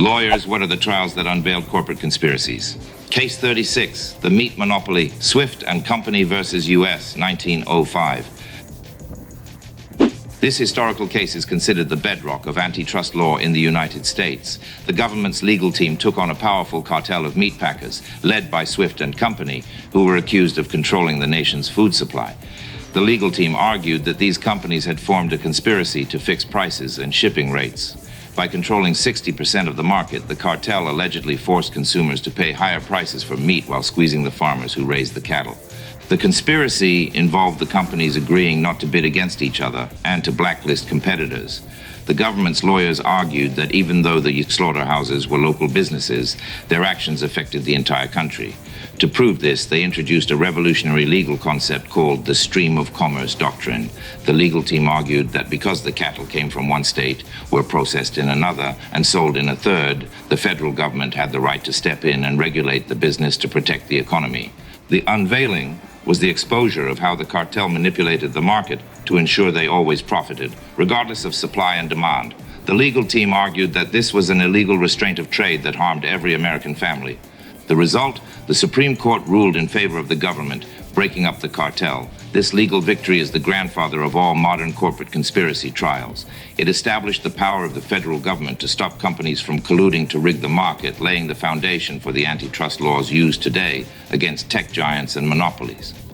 Lawyers, what are the trials that unveiled corporate conspiracies? Case 36, the meat monopoly, Swift and Company versus U.S., 1905. This historical case is considered the bedrock of antitrust law in the United States. The government's legal team took on a powerful cartel of meatpackers, led by Swift and Company, who were accused of controlling the nation's food supply. The legal team argued that these companies had formed a conspiracy to fix prices and shipping rates. By controlling 60% of the market, the cartel allegedly forced consumers to pay higher prices for meat while squeezing the farmers who raised the cattle. The conspiracy involved the companies agreeing not to bid against each other and to blacklist competitors. The government's lawyers argued that even though the slaughterhouses were local businesses, their actions affected the entire country. To prove this, they introduced a revolutionary legal concept called the stream of commerce doctrine. The legal team argued that because the cattle came from one state, were processed in another, and sold in a third, the federal government had the right to step in and regulate the business to protect the economy. The unveiling was the exposure of how the cartel manipulated the market to ensure they always profited, regardless of supply and demand. The legal team argued that this was an illegal restraint of trade that harmed every American family. The result, the Supreme Court ruled in favor of the government, breaking up the cartel. This legal victory is the grandfather of all modern corporate conspiracy trials. It established the power of the federal government to stop companies from colluding to rig the market, laying the foundation for the antitrust laws used today against tech giants and monopolies.